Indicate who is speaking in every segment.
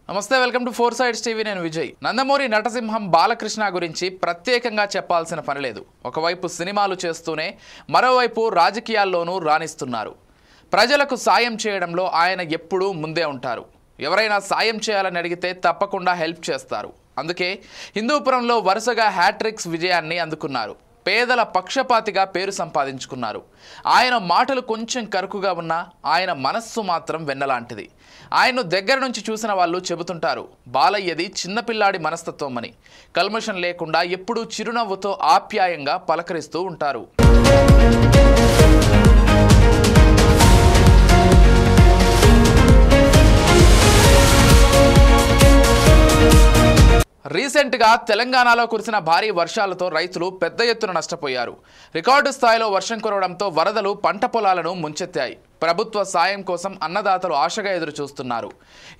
Speaker 1: నమస్తే, welcome to four sides TV. నేను విజయ్. నందమూరి నటసింహం బాలకృష్ణ గురించి ప్రత్యేకంగా చెప్పాల్సిన పని లేదు. ఒకవైపు సినిమాలు చేస్తూనే మరోవైపు రాజకీయాల్లోనూ రాణిస్తున్నారు. ప్రజలకు సాయం చేయడంలో ఆయన ఎప్పుడూ ముందే ఉంటారు. ఎవరైనా సాయం చేయాలని అడిగితే తప్పకుండా హెల్ప్ చేస్తారు. అందుకే హిందూపురంలో వరుసగా హ్యాట్రిక్స్ విజయాన్ని అందుకున్నారు. పేదల పక్షపాతిగా పేరు సంపాదించుకున్నారు. ఆయన మాటలు కొంచెం కరుకుగా ఉన్నా ఆయన మనస్సు మాత్రం వెన్నలాంటిది. ఆయన్ను దగ్గర నుంచి చూసిన వాళ్ళు చెబుతుంటారు, బాలయ్యది చిన్నపిల్లాడి మనస్తత్వం అని. కల్మషం లేకుండా ఎప్పుడూ చిరునవ్వుతో ఆప్యాయంగా పలకరిస్తూ ఉంటారు. రీసెంట్గా తెలంగాణలో కురిసిన భారీ వర్షాలతో రైతులు పెద్ద ఎత్తున నష్టపోయారు. రికార్డు స్థాయిలో వర్షం కురవడంతో వరదలు పంట పొలాలను ముంచెత్తాయి. ప్రభుత్వ సాయం కోసం అన్నదాతలు ఆశగా ఎదురు చూస్తున్నారు.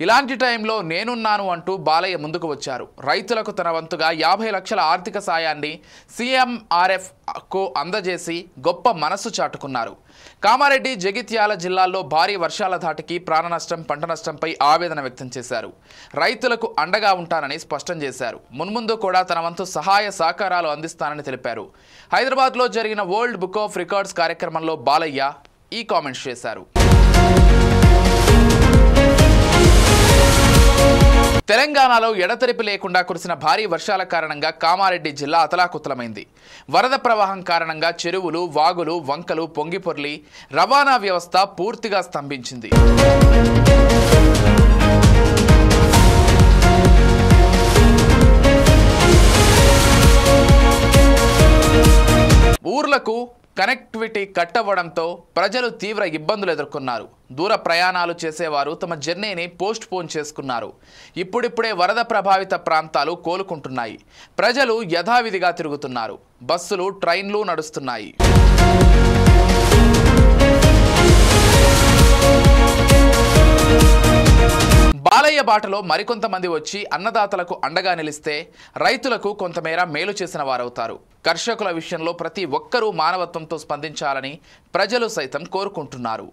Speaker 1: ఇలాంటి టైంలో నేనున్నాను అంటూ బాలయ్య ముందుకు వచ్చారు. రైతులకు తన వంతుగా 50 లక్షల ఆర్థిక సాయాన్ని CMRFకు అందజేసి గొప్ప మనస్సు చాటుకున్నారు. కామారెడ్డి, జగిత్యాల జిల్లాల్లో భారీ వర్షాల ధాటికి ప్రాణ నష్టం, పంట నష్టంపై ఆవేదన వ్యక్తం చేశారు. రైతులకు అండగా ఉంటానని స్పష్టం చేశారు. మున్ముందు కూడా తన వంతు సహాయ సహకారాలు అందిస్తానని తెలిపారు. హైదరాబాద్లో జరిగిన వరల్డ్ బుక్ ఆఫ్ రికార్డ్స్ కార్యక్రమంలో బాలయ్య ఈ కామెంట్స్ చేశారు. తెలంగాణలో ఎడతెరిపి లేకుండా కురిసిన భారీ వర్షాల కారణంగా కామారెడ్డి జిల్లా అతలాకుతలమైంది. వరద ప్రవాహం కారణంగా చెరువులు, వాగులు, వంకలు పొంగిపొర్లి రవాణా వ్యవస్థ పూర్తిగా స్తంభించింది. ఊర్లకు కనెక్టివిటీ కట్ అవ్వడంతో ప్రజలు తీవ్ర ఇబ్బందులు ఎదుర్కొన్నారు. దూర ప్రయాణాలు చేసేవారు తమ జర్నీని పోస్ట్ పోన్ చేసుకున్నారు. ఇప్పుడిప్పుడే వరద ప్రభావిత ప్రాంతాలు కోలుకుంటున్నాయి. ప్రజలు యథావిధిగా తిరుగుతున్నారు. బస్సులు, ట్రైన్లు నడుస్తున్నాయి. బాలయ్య బాటలో మరికొంతమంది వచ్చి అన్నదాతలకు అండగా నిలిస్తే రైతులకు కొంతమేర మేలు చేసిన వారవుతారు. కర్షకుల విషయంలో ప్రతి ఒక్కరూ మానవత్వంతో స్పందించాలని ప్రజలు సైతం కోరుకుంటున్నారు.